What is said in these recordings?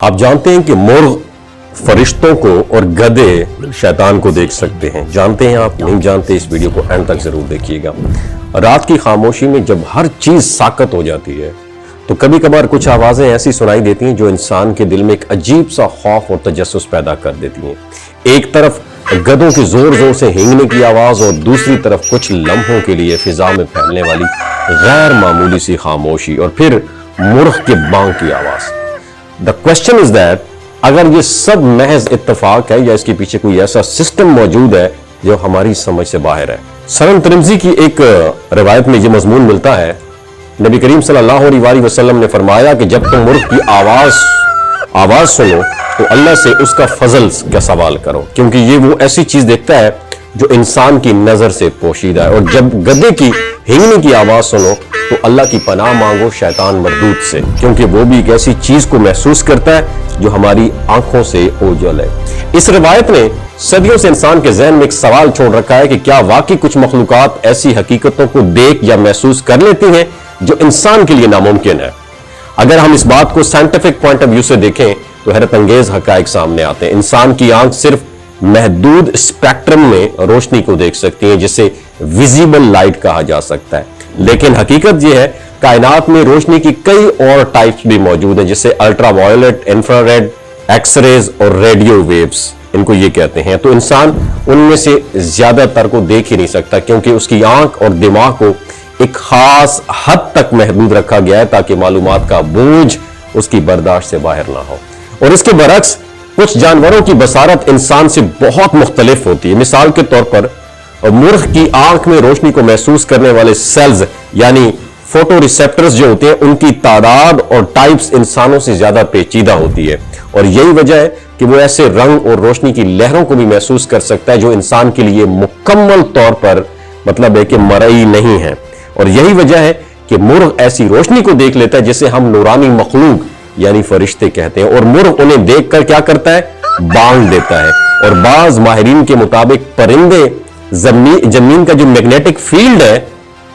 آپ جانتے ہیں کہ مرغ فرشتوں کو اور گدھے شیطان کو دیکھ سکتے ہیں. جانتے ہیں آپ؟ نہیں جانتے؟ اس ویڈیو کو اینڈ تک ضرور دیکھیے گا. رات کی خاموشی میں جب ہر چیز ساکت ہو جاتی ہے تو کبھی کبھار کچھ آوازیں ایسی سنائی دیتی ہیں جو انسان کے دل میں ایک عجیب سا خوف اور تجسس پیدا کر دیتی ہیں. ایک طرف گدھوں کی زور زور سے ہینگنے کی آواز اور دوسری طرف کچھ لمحوں کے لیے فضا میں پھیلنے والی غیر معمولی سی خاموشی اور پھر مرغ کے بانگ کی آواز. The question is that اگر یہ سب محض اتفاق ہے یا اس کے پیچھے کوئی ایسا سسٹم موجود ہے جو ہماری سمجھ سے باہر ہے. سنن ترمذی کی ایک روایت میں یہ مضمون ملتا ہے. نبی کریم صلی اللہ علیہ وسلم نے فرمایا کہ جب تم مرغ کی آواز سنو تو اللہ سے اس کا فضل کا سوال کرو، کیونکہ یہ وہ ایسی چیز دیکھتا ہے جو انسان کی نظر سے پوشیدہ ہے. اور جب گدھے کی ہینگنے کی آواز سنو تو اللہ کی پناہ مانگو شیطان مردود سے، کیونکہ وہ بھی ایک ایسی چیز کو محسوس کرتا ہے جو ہماری آنکھوں سے اوجھل ہے. اس روایت نے صدیوں سے انسان کے ذہن میں ایک سوال چھوڑ رکھا ہے کہ کیا واقعی کچھ مخلوقات ایسی حقیقتوں کو دیکھ یا محسوس کر لیتی ہیں جو انسان کے لیے ناممکن ہے. اگر ہم اس بات کو سائنٹیفک پوائنٹ آف ویو سے دیکھیں تو حیرت انگیز حقائق سامنے آتے ہیں. انسان کی آنکھ صرف محدود اسپیکٹرم میں روشنی کو دیکھ سکتی ہے جسے ویزیبل لائٹ کہا جا سکتا ہے، لیکن حقیقت یہ ہے کائنات میں روشنی کی کئی اور ٹائپس بھی موجود ہیں، جسے ultraviolet, infrared, X rays اور ریڈیو ویوز ان کو یہ کہتے ہیں. تو انسان ان میں سے زیادہ تر کو دیکھ ہی نہیں سکتا کیونکہ اس کی آنکھ اور دماغ کو ایک خاص حد تک محدود رکھا گیا ہے تاکہ معلومات کا بوجھ اس کی برداشت سے باہر نہ ہو. اور اس کے برعکس کچھ جانوروں کی بصارت انسان سے بہت مختلف ہوتی ہے. مثال کے طور پر مرغ کی آنکھ میں روشنی کو محسوس کرنے والے سیلز یعنی فوٹو ریسیپٹرز جو ہوتے ہیں ان کی تعداد اور ٹائپس انسانوں سے زیادہ پیچیدہ ہوتی ہے، اور یہی وجہ ہے کہ وہ ایسے رنگ اور روشنی کی لہروں کو بھی محسوس کر سکتا ہے جو انسان کے لیے مکمل طور پر مطلب ہے کہ مرئی نہیں ہے. اور یہی وجہ ہے کہ مرغ ایسی روشنی کو دیکھ لیتا ہے جسے ہم نورانی مخلوق یعنی فرشتے کہتے ہیں، اور مرغ انہیں دیکھ کر کیا کرتا ہے؟ بانگ دیتا ہے. اور بعض ماہرین کے مطابق پرندے زمین کا جو میگنیٹک فیلڈ ہے،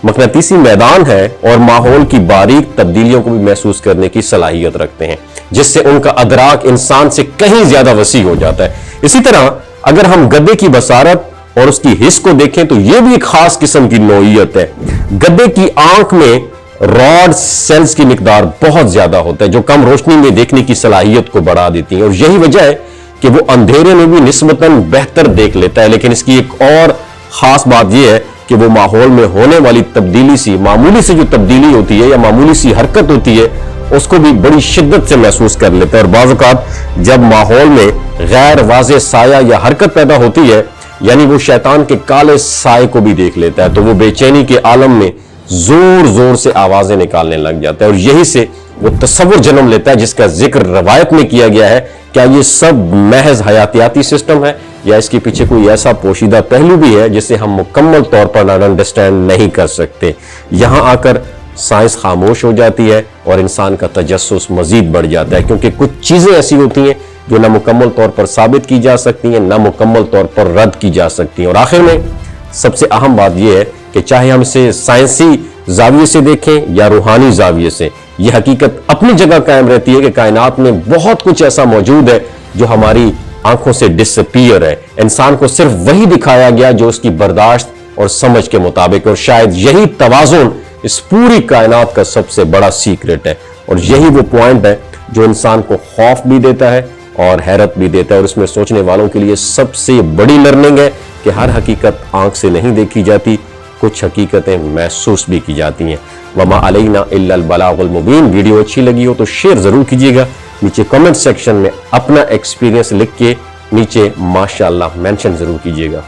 مقناطیسی میدان ہے، اور ماحول کی باریک تبدیلیوں کو بھی محسوس کرنے کی صلاحیت رکھتے ہیں، جس سے ان کا ادراک انسان سے کہیں زیادہ وسیع ہو جاتا ہے. اسی طرح اگر ہم گدھے کی بصارت اور اس کی حس کو دیکھیں تو یہ بھی ایک خاص قسم کی نوعیت ہے. گدھے کی آنکھ میں راڈ سیلز کی مقدار بہت زیادہ ہوتا ہے جو کم روشنی میں دیکھنے کی صلاحیت کو بڑھا دیتی ہیں، اور یہی وجہ ہے کہ وہ اندھیرے میں بھی نسبتاً بہتر دیکھ لیتا ہے. لیکن اس کی ایک اور خاص بات یہ ہے کہ وہ ماحول میں ہونے والی تبدیلی سی معمولی سی جو تبدیلی ہوتی ہے یا معمولی سی حرکت ہوتی ہے اس کو بھی بڑی شدت سے محسوس کر لیتا ہے. اور بعض اوقات جب ماحول میں غیر واضح سایہ یا حرکت پیدا ہوتی ہے یعنی وہ شیطان کے کالے سائے کو بھی دیکھ لیتا ہے تو وہ بے چینی کے عالم میں زور زور سے آوازیں نکالنے لگ جاتا ہے، اور یہی سے وہ تصور جنم لیتا ہے جس کا ذکر روایت میں کیا گیا ہے. کیا یہ سب محض حیاتیاتی سسٹم ہے یا اس کے پیچھے کوئی ایسا پوشیدہ پہلو بھی ہے جسے ہم مکمل طور پر انڈرسٹینڈ نہیں کر سکتے؟ یہاں آ کر سائنس خاموش ہو جاتی ہے اور انسان کا تجسس مزید بڑھ جاتا ہے، کیونکہ کچھ چیزیں ایسی ہوتی ہیں جو نہ مکمل طور پر ثابت کی جا سکتی ہیں نہ مکمل طور پر رد کی جا سکتی ہیں. اور آخر میں سب سے اہم بات یہ ہے کہ چاہے ہم اسے سائنسی زاویے سے دیکھیں یا روحانی زاویے سے، یہ حقیقت اپنی جگہ قائم رہتی ہے کہ کائنات میں بہت کچھ ایسا موجود ہے جو ہماری آنکھوں سے ڈسپیئر ہے. انسان کو صرف وہی دکھایا گیا جو اس کی برداشت اور سمجھ کے مطابق، اور شاید یہی توازن اس پوری کائنات کا سب سے بڑا سیکرٹ ہے. اور یہی وہ پوائنٹ ہے جو انسان کو خوف بھی دیتا ہے اور حیرت بھی دیتا ہے. اور اس میں سوچنے والوں کے لیے سب سے بڑی لرننگ ہے کہ ہر حقیقت آنکھ سے نہیں دیکھی جاتی، کچھ حقیقتیں محسوس بھی کی جاتی ہیں. وما علینا الا البلاغ المبین. ویڈیو اچھی لگی ہو تو شیئر ضرور کیجیے گا. نیچے کمنٹ سیکشن میں اپنا ایکسپیرینس لکھ کے نیچے ماشاءاللہ مینشن ضرور کیجیے گا.